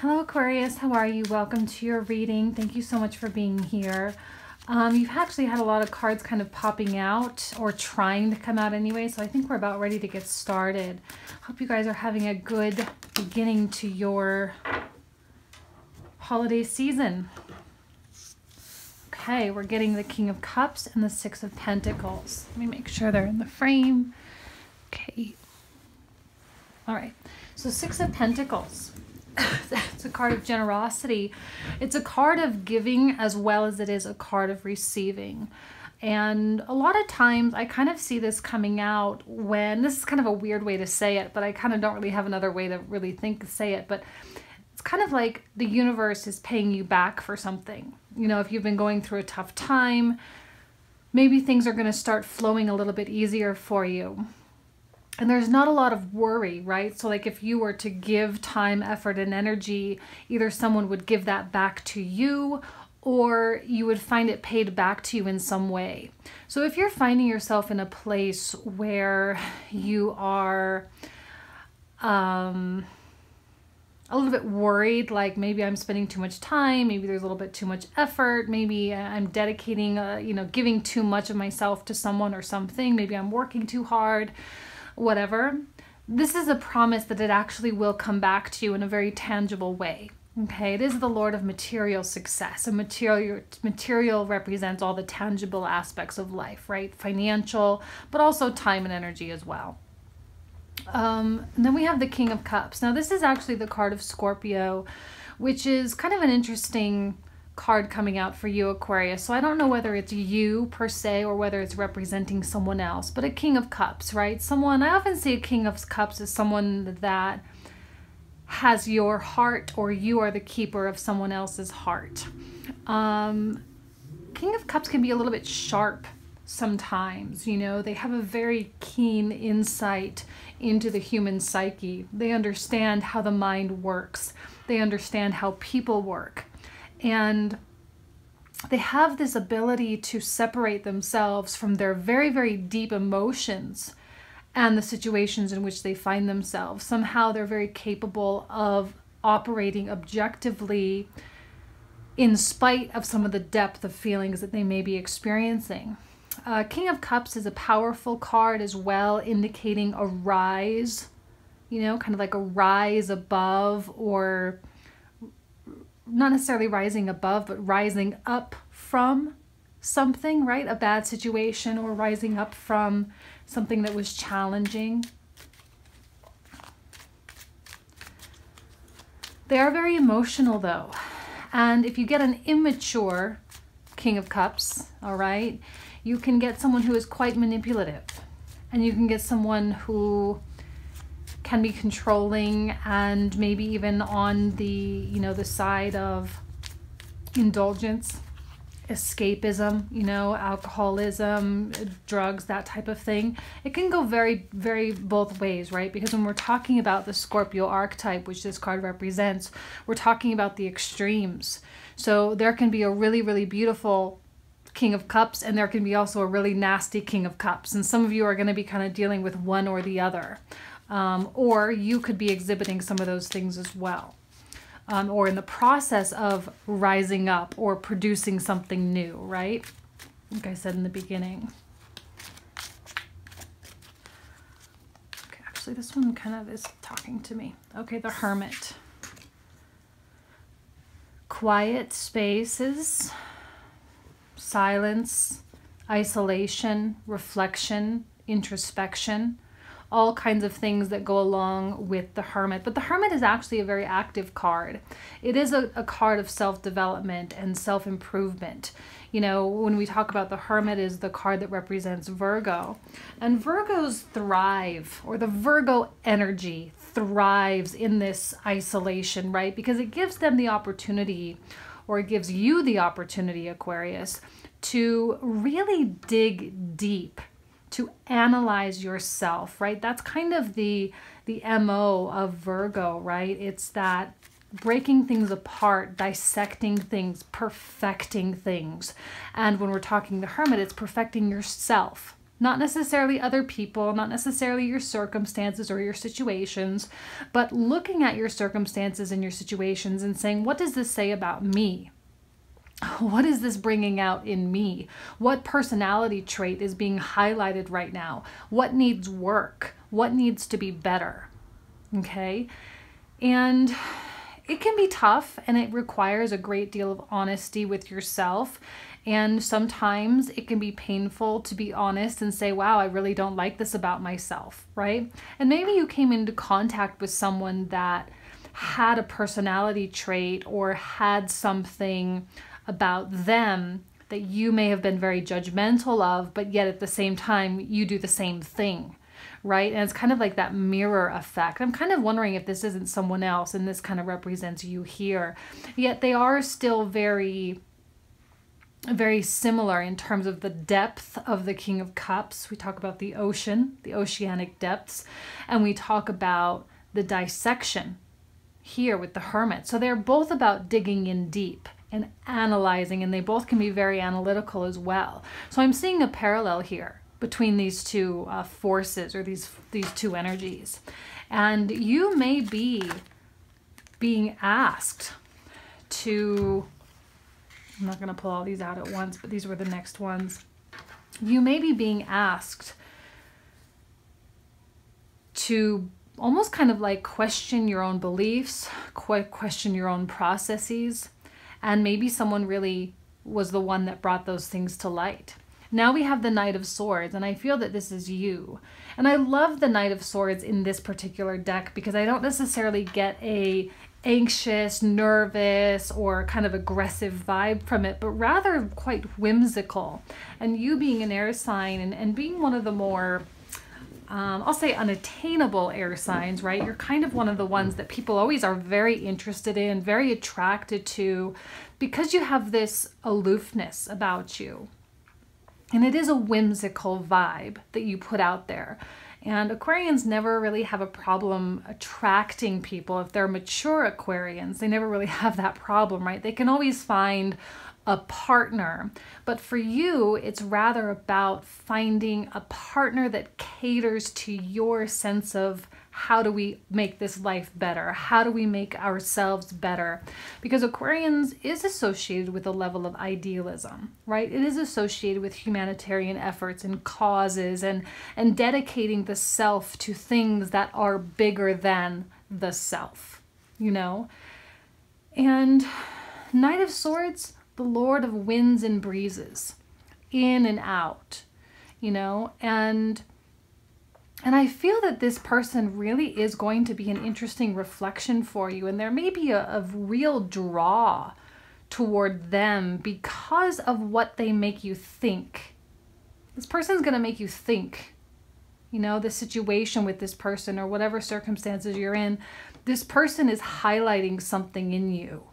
Hello Aquarius, how are you? Welcome to your reading. Thank you so much for being here. You've actually had a lot of cards kind of popping out or trying to come out anyway, so I think we're about ready to get started. Hope you guys are having a good beginning to your holiday season. Okay, we're getting the King of Cups and the Six of Pentacles. Let me make sure they're in the frame. Okay. All right, so Six of Pentacles. It's a card of generosity. It's a card of giving as well as it is a card of receiving. And a lot of times I kind of see this coming out when, this is kind of a weird way to say it, but I kind of don't really have another way to really say it, but it's kind of like the universe is paying you back for something. You know, if you've been going through a tough time, maybe things are going to start flowing a little bit easier for you. And there's not a lot of worry, right? So like if you were to give time, effort, and energy, either someone would give that back to you or you would find it paid back to you in some way. So if you're finding yourself in a place where you are a little bit worried, like maybe I'm spending too much time, maybe there's a little bit too much effort, maybe I'm dedicating, giving too much of myself to someone or something, maybe I'm working too hard, whatever, this is a promise that it actually will come back to you in a very tangible way. Okay, it is the Lord of material success. And material represents all the tangible aspects of life, right? Financial, but also time and energy as well. And then we have the King of Cups. Now this is actually the card of Scorpio, which is kind of an interesting card coming out for you, Aquarius. So I don't know whether it's you per se or whether it's representing someone else, but a King of Cups, right? Someone, I often see a King of Cups as someone that has your heart, or you are the keeper of someone else's heart. King of Cups can be a little bit sharp sometimes, you know, they have a very keen insight into the human psyche. They understand how the mind works. They understand how people work. And they have this ability to separate themselves from their very, very deep emotions and the situations in which they find themselves. Somehow they're very capable of operating objectively in spite of some of the depth of feelings that they may be experiencing. King of Cups is a powerful card as well, indicating a rise, you know, kind of like a rise above, or not necessarily rising above, but rising up from something, right? A bad situation, or rising up from something that was challenging. They are very emotional though. And if you get an immature King of Cups, all right, you can get someone who is quite manipulative, and you can get someone who can be controlling and maybe even on the, you know, the side of indulgence, escapism, you know, alcoholism, drugs, that type of thing. It can go very, very both ways, right? Because when we're talking about the Scorpio archetype, which this card represents, we're talking about the extremes. So there can be a really, really beautiful King of Cups, and there can be also a really nasty King of Cups. And some of you are going to be kind of dealing with one or the other. Or you could be exhibiting some of those things as well. Or in the process of rising up or producing something new, right? Like I said in the beginning. Okay, actually this one kind of is talking to me. Okay, the Hermit. Quiet spaces, silence, isolation, reflection, introspection, all kinds of things that go along with the Hermit. But the Hermit is actually a very active card. It is a card of self-development and self-improvement. You know, when we talk about the Hermit, is the card that represents Virgo. And Virgos thrive, or the Virgo energy thrives in this isolation, right? Because it gives them the opportunity, or it gives you the opportunity, Aquarius, to really dig deep, to analyze yourself, right? That's kind of the MO of Virgo, right? It's that breaking things apart, dissecting things, perfecting things. And when we're talking the Hermit, it's perfecting yourself, Not necessarily other people, not necessarily your circumstances or your situations, but looking at your circumstances and your situations and saying, what does this say about me? What is this bringing out in me? What personality trait is being highlighted right now? What needs work? What needs to be better? Okay? And it can be tough, and it requires a great deal of honesty with yourself. And sometimes it can be painful to be honest and say, wow, I really don't like this about myself, right? And maybe you came into contact with someone that had a personality trait or had something about them that you may have been very judgmental of, but yet at the same time, you do the same thing, right? And it's kind of like that mirror effect. I'm kind of wondering if this isn't someone else and this kind of represents you here. Yet they are still very, very similar in terms of the depth of the King of Cups. We talk about the ocean, the oceanic depths, and we talk about the dissection here with the Hermit. So they're both about digging in deep and analyzing, and they both can be very analytical as well. So I'm seeing a parallel here between these two forces, or these two energies. And you may be being asked to, I'm not going to pull all these out at once, but these were the next ones. You may be being asked to almost kind of like question your own beliefs, question your own processes, and maybe someone really was the one that brought those things to light. Now we have the Knight of Swords, and I feel that this is you. And I love the Knight of Swords in this particular deck because I don't necessarily get a anxious, nervous, or kind of aggressive vibe from it, but rather quite whimsical. And you being an air sign and being one of the more, I'll say unattainable air signs, right? You're kind of one of the ones that people always are very interested in, very attracted to, because you have this aloofness about you. And it is a whimsical vibe that you put out there. And Aquarians never really have a problem attracting people. If they're mature Aquarians, they never really have that problem, right? They can always find a partner. But for you, it's rather about finding a partner that caters to your sense of how do we make this life better? How do we make ourselves better? Because Aquarians is associated with a level of idealism, right? It is associated with humanitarian efforts and causes and dedicating the self to things that are bigger than the self, you know? And Knight of Swords, the Lord of winds and breezes, in and out, you know? And I feel that this person really is going to be an interesting reflection for you. And there may be a real draw toward them because of what they make you think. This person's going to make you think, you know, the situation with this person or whatever circumstances you're in. This person is highlighting something in you.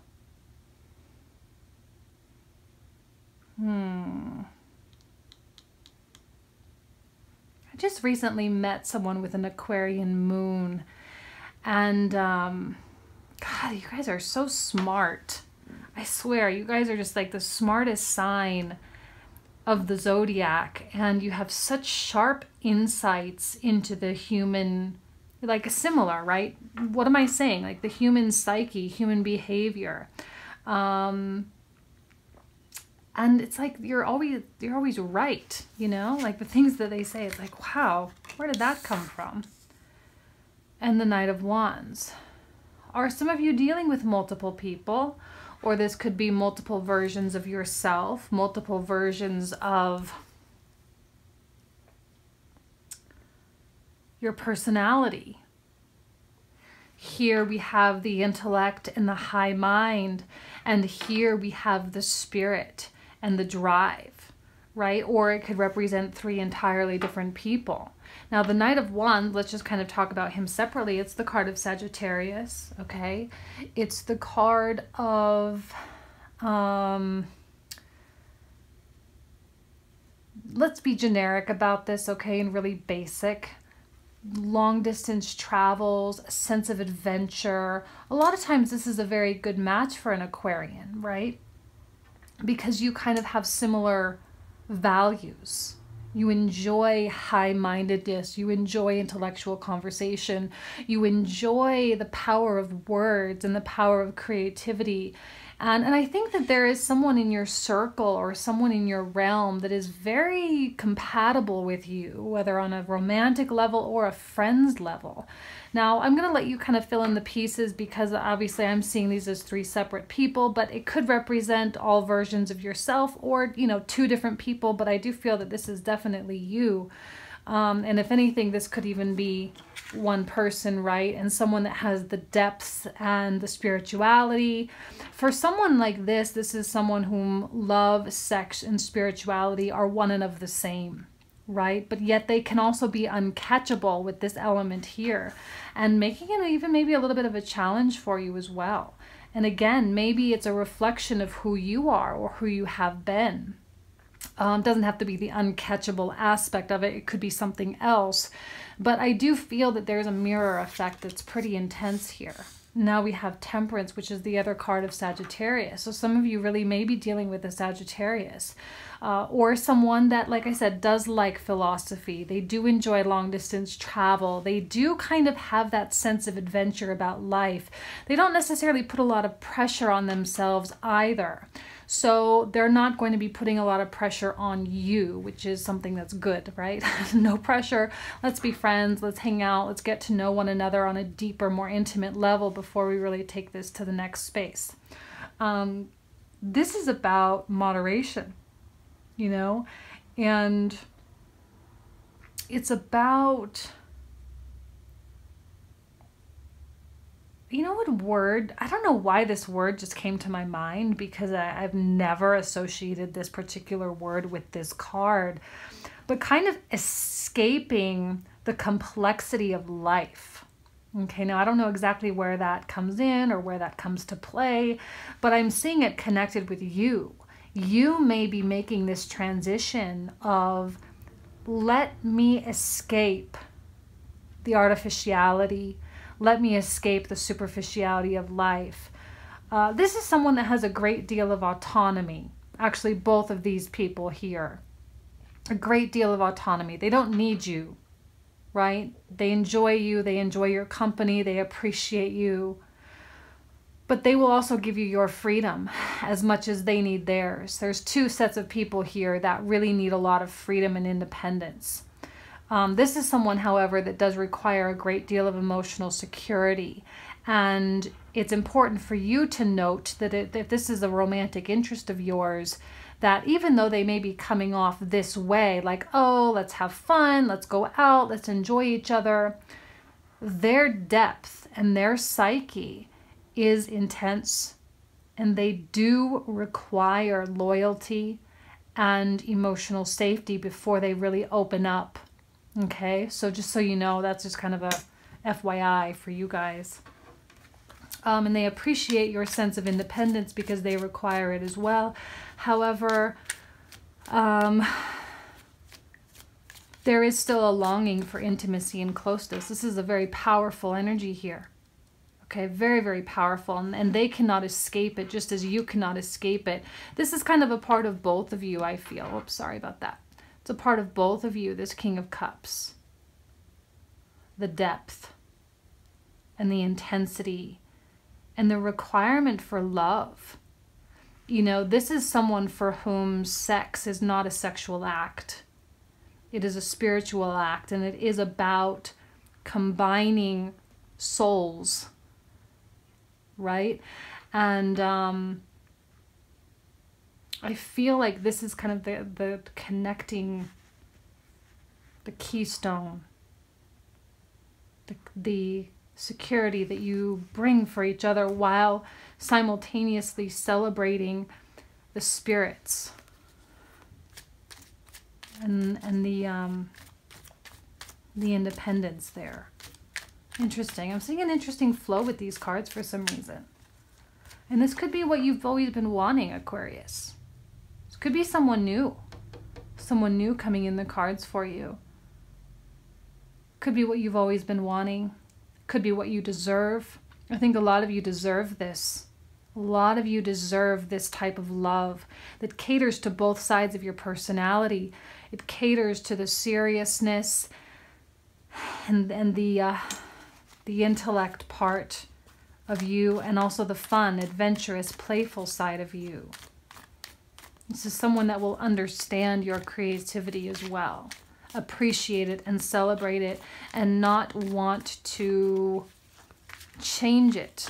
I just recently met someone with an Aquarian moon, and God, you guys are so smart. I swear, you guys are just like the smartest sign of the zodiac, and you have such sharp insights into the human, like similar, right? What am I saying? Like the human psyche, human behavior. And it's like you're always right, you know? Like the things that they say, it's like, wow, where did that come from? And the Knight of Wands. Are some of you dealing with multiple people? Or this could be multiple versions of yourself, multiple versions of your personality. Here we have the intellect and the high mind, and here we have the spirit and the drive, right? Or it could represent three entirely different people. Now, the Knight of Wands, let's just kind of talk about him separately. It's the card of Sagittarius, okay? It's the card of, let's be generic about this, okay, and really basic. Long distance travels, a sense of adventure. A lot of times this is a very good match for an Aquarian, right? Because you kind of have similar values, You enjoy high-mindedness. You enjoy intellectual conversation. You enjoy the power of words and the power of creativity. And I think that there is someone in your circle or someone in your realm that is very compatible with you, whether on a romantic level or a friend's level. Now, I'm going to let you kind of fill in the pieces because obviously I'm seeing these as 3 separate people, but it could represent all versions of yourself or, you know, 2 different people, but I do feel that this is definitely you. And if anything, this could even be one person, right? And someone that has the depths and the spirituality. For someone like this is someone whom love, sex, and spirituality are one and of the same, right? But yet they can also be uncatchable with this element here and making it even maybe a little bit of a challenge for you as well. And again, maybe it's a reflection of who you are or who you have been. Doesn't have to be the uncatchable aspect of it. It could be something else. But I do feel that there's a mirror effect that's pretty intense here. Now we have Temperance, which is the other card of Sagittarius. So some of you really may be dealing with a Sagittarius. Or someone that, like I said, does like philosophy. They do enjoy long distance travel. They do kind of have that sense of adventure about life. They don't necessarily put a lot of pressure on themselves either. So they're not going to be putting a lot of pressure on you, which is something that's good, right? No pressure. Let's be friends. Let's hang out. Let's get to know one another on a deeper, more intimate level before we really take this to the next space. This is about moderation, you know, and it's about, you know what word? I don't know why this word just came to my mind because I've never associated this particular word with this card, but kind of escaping the complexity of life. Okay, now I don't know exactly where that comes in or where that comes to play, but I'm seeing it connected with you. You may be making this transition of let me escape the artificiality. Let me escape the superficiality of life. This is someone that has a great deal of autonomy. Actually, both of these people here. A great deal of autonomy. They don't need you, right? They enjoy you. They enjoy your company. They appreciate you. But they will also give you your freedom as much as they need theirs. There's 2 sets of people here that really need a lot of freedom and independence. This is someone, however, that does require a great deal of emotional security. And it's important for you to note that if this is a romantic interest of yours, that even though they may be coming off this way, like, oh, let's have fun, let's go out, let's enjoy each other, their depth and their psyche is intense. And they do require loyalty and emotional safety before they really open up. Okay, so just so you know, that's just kind of a FYI for you guys. And they appreciate your sense of independence because they require it as well. However, there is still a longing for intimacy and closeness. This is a very powerful energy here. Okay, very, very powerful. And they cannot escape it just as you cannot escape it. This is kind of a part of both of you, I feel. Oops, sorry about that. It's a part of both of you, this King of Cups. The depth and the intensity and the requirement for love. You know, this is someone for whom sex is not a sexual act. It is a spiritual act, and it is about combining souls, right? And I feel like this is kind of the connecting, the keystone, the security that you bring for each other while simultaneously celebrating the spirits and the independence there. Interesting. I'm seeing an interesting flow with these cards for some reason. And this could be what you've always been wanting, Aquarius. This could be someone new coming in the cards for you. Could be what you've always been wanting. Could be what you deserve. I think a lot of you deserve this. A lot of you deserve this type of love that caters to both sides of your personality. It caters to the seriousness and the intellect part of you, and also the fun, adventurous, playful side of you. This is someone that will understand your creativity as well, appreciate it and celebrate it, and not want to change it.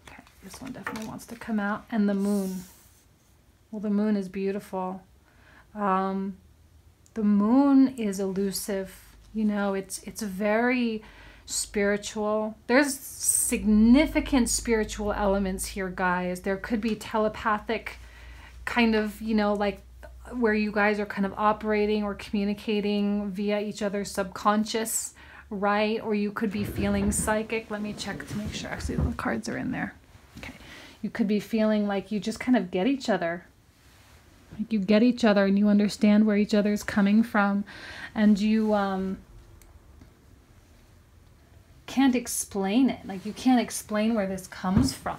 Okay, this one definitely wants to come out. And the moon. Well, the moon is beautiful. The moon is elusive. You know, it's very spiritual. There's significant spiritual elements here, guys. There could be telepathic kind of, you know, like where you guys are kind of operating or communicating via each other's subconscious, right? Or you could be feeling psychic. Let me check to make sure. Actually, the cards are in there. Okay. You could be feeling like you just kind of get each other. Like you get each other and you understand where each other's coming from, and you can't explain it. Like you can't explain where this comes from.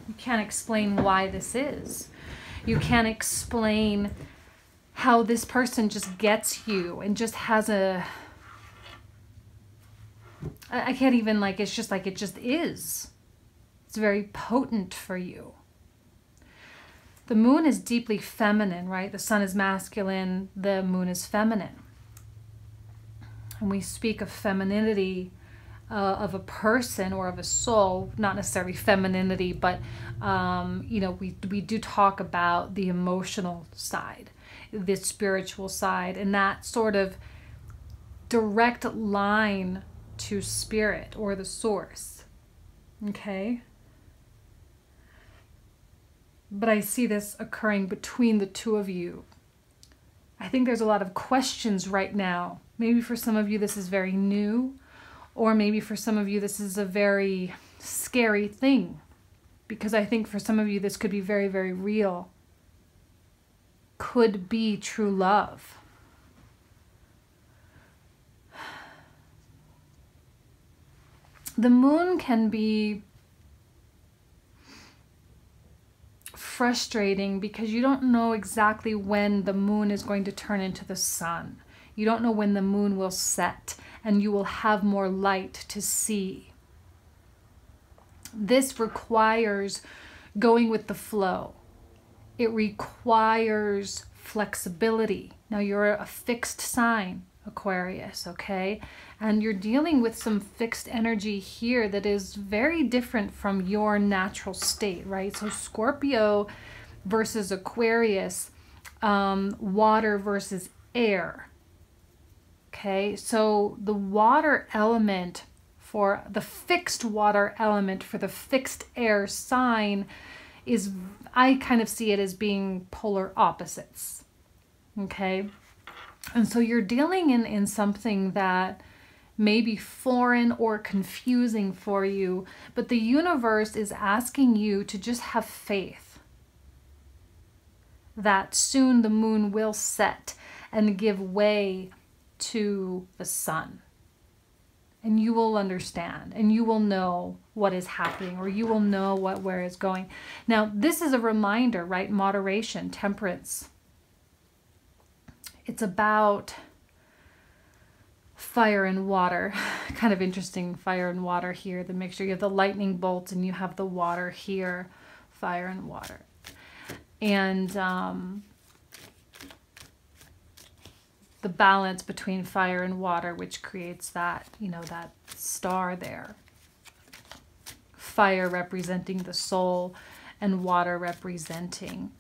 You can't explain why this is. You can't explain how this person just gets you and just has a... I can't even, like, it's just like it just is. It's very potent for you. The moon is deeply feminine, right? The sun is masculine, the moon is feminine. And we speak of femininity of a person or of a soul, not necessarily femininity, but, you know, we do talk about the emotional side, the spiritual side, and that sort of direct line to spirit or the source, okay? But I see this occurring between the two of you. I think there's a lot of questions right now. Maybe for some of you this is very new, or maybe for some of you this is a very scary thing, because I think for some of you this could be very, very real. Could be true love. The moon can be frustrating because you don't know exactly when the moon is going to turn into the sun. You don't know when the moon will set and you will have more light to see. This requires going with the flow. It requires flexibility. Now you're a fixed sign, Aquarius, okay? And you're dealing with some fixed energy here that is very different from your natural state, right? So Scorpio versus Aquarius, water versus air. Okay, so the water element for the fixed water element for the fixed air sign is, I kind of see it as being polar opposites. Okay, and so you're dealing in something that may be foreign or confusing for you, but the universe is asking you to just have faith that soon the moon will set and give way to the sun. And you will understand, and you will know what is happening, or you will know where it's going. Now, this is a reminder, right? Moderation, temperance. It's about fire and water. Kind of interesting, fire and water here. The mixture. You have the lightning bolts and you have the water here. Fire and water. And the balance between fire and water, which creates that, you know, that star there. Fire representing the soul and water representing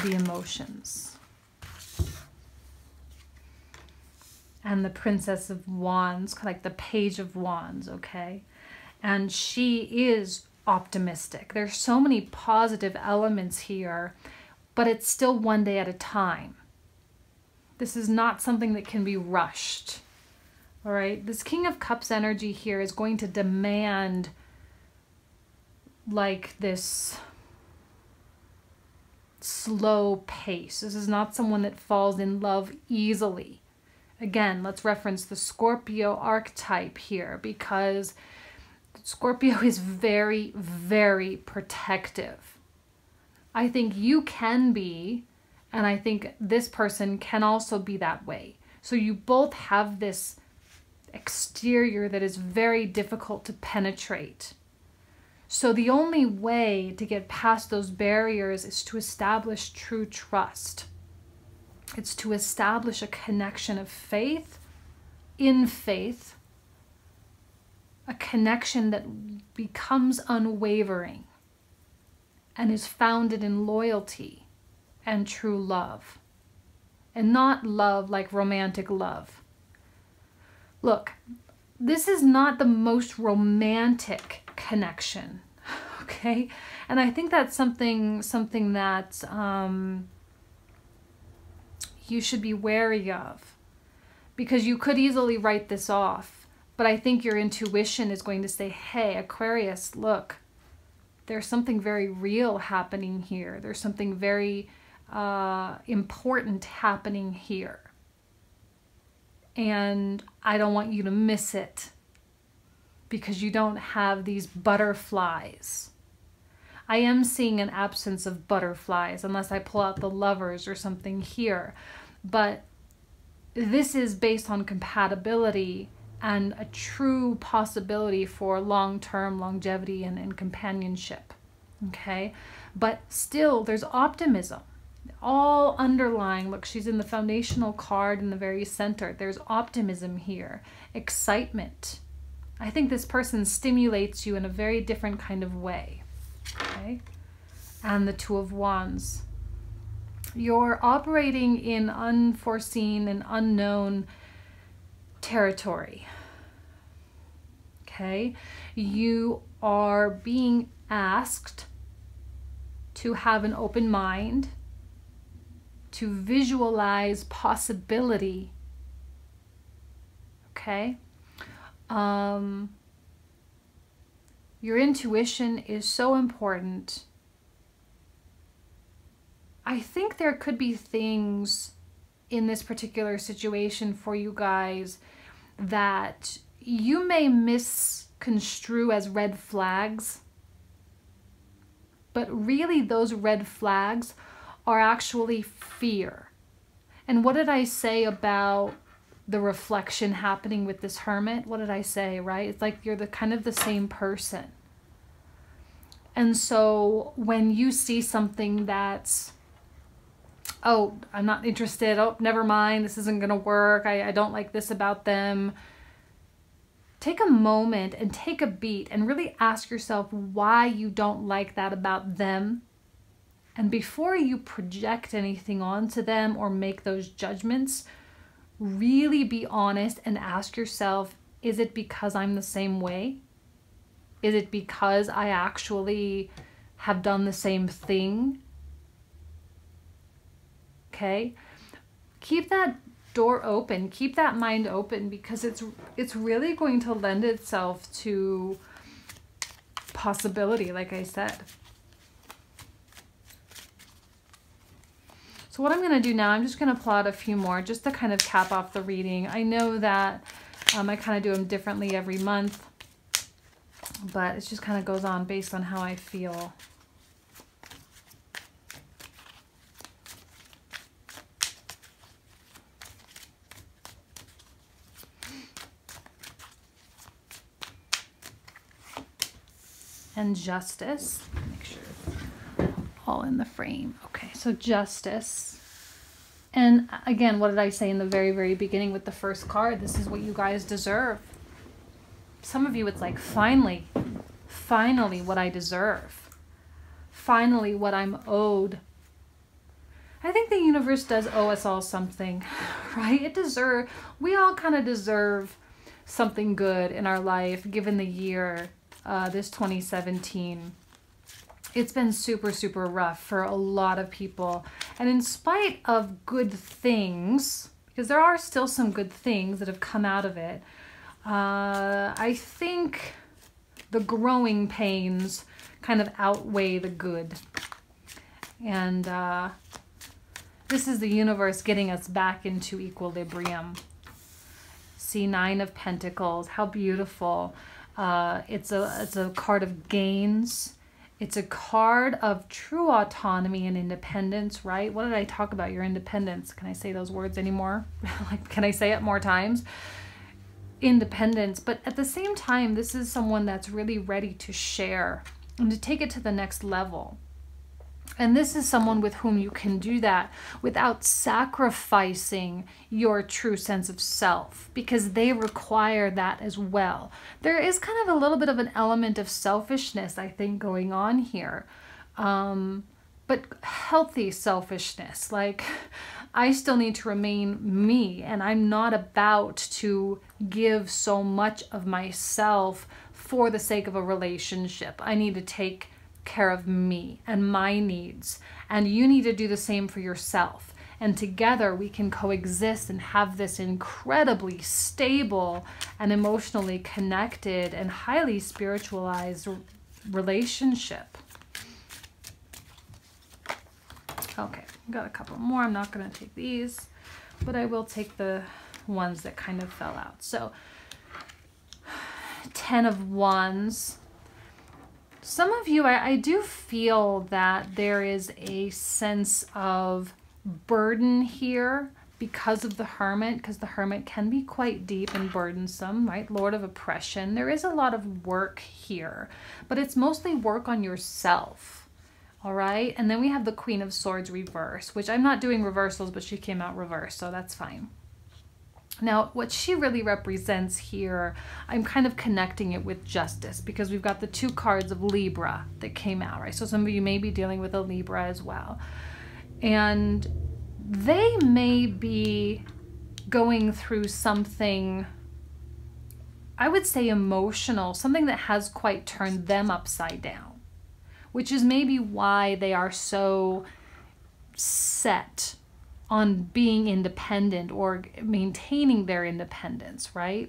the emotions. And the Princess of Wands, kind of like the Page of Wands, okay? And she is optimistic. There's so many positive elements here, but it's still one day at a time. This is not something that can be rushed, all right? This King of Cups energy here is going to demand like this slow pace. This is not someone that falls in love easily. Again, let's reference the Scorpio archetype here, because Scorpio is very, very protective. I think you can be, and I think this person can also be that way. So you both have this exterior that is very difficult to penetrate. So the only way to get past those barriers is to establish true trust. It's to establish a connection of faith, in faith, a connection that becomes unwavering and is founded in loyalty and true love. And not love like romantic love. Look, this is not the most romantic connection, okay? And I think that's something that you should be wary of, because you could easily write this off. But I think your intuition is going to say, hey, Aquarius, look, there's something very real happening here. There's something very important happening here. And I don't want you to miss it because you don't have these butterflies. I am seeing an absence of butterflies unless I pull out the Lovers or something here. But this is based on compatibility and a true possibility for long-term longevity and companionship. Okay? But still, there's optimism. All underlying, look, she's in the foundational card in the very center. There's optimism here, excitement. I think this person stimulates you in a very different kind of way. Okay? And the Two of Wands. You're operating in unforeseen and unknown territory. Okay? You are being asked to have an open mind, to visualize possibility. Okay? Your intuition is so important. I think there could be things in this particular situation for you guys that you may misconstrue as red flags, but really those red flags are actually fear. And what did I say about the reflection happening with this Hermit? What did I say, right? It's like you're the kind of the same person. And so when you see something that's, oh, I'm not interested, oh, never mind, this isn't gonna work, I don't like this about them, take a moment and take a beat and really ask yourself why you don't like that about them. And before you project anything onto them or make those judgments, really be honest and ask yourself, is it because I'm the same way? Is it because I actually have done the same thing? Okay? Keep that door open, keep that mind open, because it's really going to lend itself to possibility, like I said. So what I'm going to do now, I'm just going to pull out a few more just to kind of cap off the reading. I know that I kind of do them differently every month, but it just kind of goes on based on how I feel. And Justice. Make sure all in the frame. Okay, so Justice. And again, what did I say in the very, very beginning with the first card? This is what you guys deserve. Some of you, it's like, finally what I deserve. Finally what I'm owed. I think the universe does owe us all something, right? We all kind of deserve something good in our life, given the year, this 2017. It's been super, super rough for a lot of people. And in spite of good things, because there are still some good things that have come out of it, I think the growing pains kind of outweigh the good. And this is the universe getting us back into equilibrium. See, Nine of Pentacles, how beautiful. It's a card of gains. It's a card of true autonomy and independence, right? What did I talk about? Your independence. Can I say those words anymore? Like, can I say it more times? Independence. But at the same time, this is someone that's really ready to share and to take it to the next level. And this is someone with whom you can do that without sacrificing your true sense of self, because they require that as well. There is kind of a little bit of an element of selfishness, I think, going on here. But healthy selfishness. Like, I still need to remain me, and I'm not about to give so much of myself for the sake of a relationship. I need to take care of me and my needs, and you need to do the same for yourself, and together we can coexist and have this incredibly stable and emotionally connected and highly spiritualized relationship. Okay, got a couple more. I'm not going to take these, but I will take the ones that kind of fell out. So 10 of Wands. Some of you, I do feel that there is a sense of burden here because of the Hermit, because the Hermit can be quite deep and burdensome, right? Lord of oppression. There is a lot of work here, but it's mostly work on yourself, all right? And then we have the Queen of Swords reverse, which I'm not doing reversals, but she came out reverse, so that's fine. Now, what she really represents here, I'm kind of connecting it with justice, because we've got the 2 cards of Libra that came out, right? So some of you may be dealing with a Libra as well. And they may be going through something, I would say emotional, something that has quite turned them upside down, which is maybe why they are so set on being independent or maintaining their independence, right?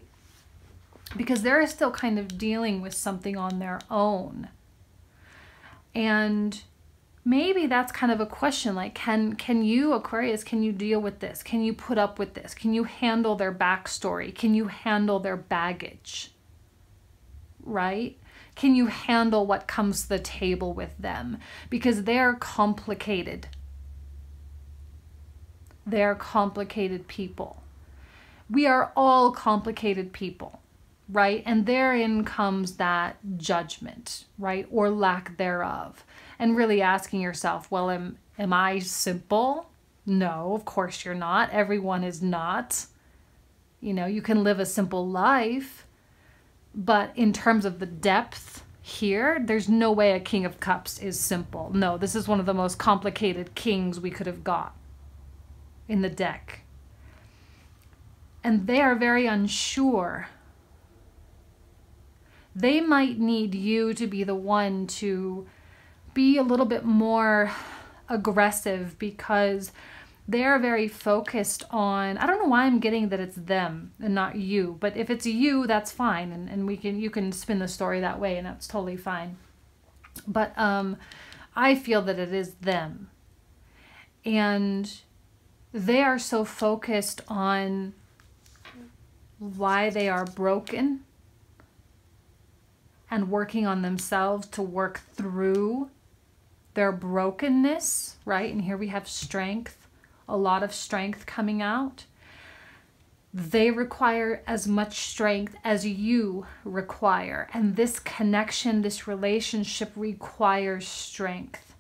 Because they're still kind of dealing with something on their own. And maybe that's kind of a question, like, can you, Aquarius, can you deal with this? Can you put up with this? Can you handle their backstory? Can you handle their baggage? Right? Can you handle what comes to the table with them? Because they're complicated. They're complicated people. We are all complicated people, right? And therein comes that judgment, right? Or lack thereof. And really asking yourself, well, am I simple? No, of course you're not. Everyone is not. You know, you can live a simple life, but in terms of the depth here, there's no way a King of Cups is simple. No, this is one of the most complicated kings we could have got in the deck. And they are very unsure. They might need you to be the one to be a little bit more aggressive, because they're very focused on, I don't know why I'm getting that it's them and not you, but if it's you, that's fine, and you can spin the story that way, and that's totally fine. But I feel that it is them. And they are so focused on why they are broken and working on themselves to work through their brokenness, right? And here we have strength, a lot of strength coming out. They require as much strength as you require. And this connection, this relationship requires strength.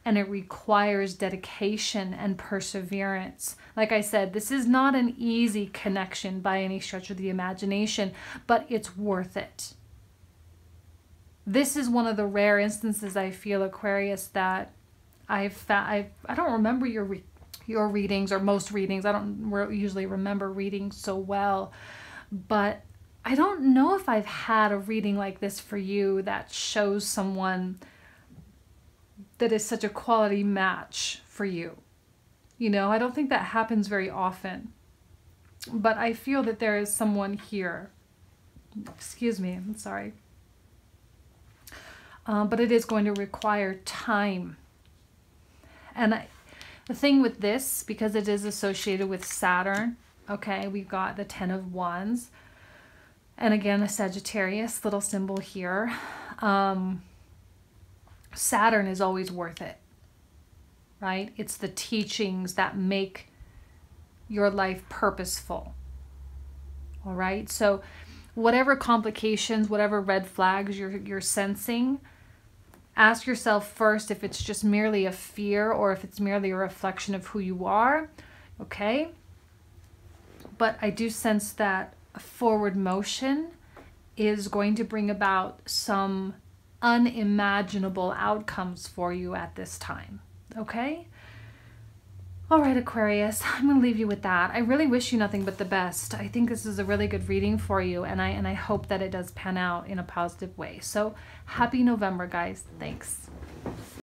And it requires dedication and perseverance. Like I said, this is not an easy connection by any stretch of the imagination, but it's worth it. This is one of the rare instances, I feel, Aquarius, that I've found. I don't remember your readings, or most readings. I don't usually remember readings so well, but I don't know if I've had a reading like this for you that shows someone that is such a quality match for you. You know, I don't think that happens very often, but I feel that there is someone here. Excuse me, I'm sorry. But it is going to require time. And the thing with this, because it is associated with Saturn, okay, we've got the 10 of Wands. And again, a Sagittarius, little symbol here. Saturn is always worth it, right? It's the teachings that make your life purposeful. All right. So whatever complications, whatever red flags you're sensing, ask yourself first if it's just merely a fear or if it's merely a reflection of who you are. Okay. But I do sense that a forward motion is going to bring about some unimaginable outcomes for you at this time. Okay? All right, Aquarius, I'm going to leave you with that. I really wish you nothing but the best. I think this is a really good reading for you, and I hope that it does pan out in a positive way. So happy November, guys. Thanks.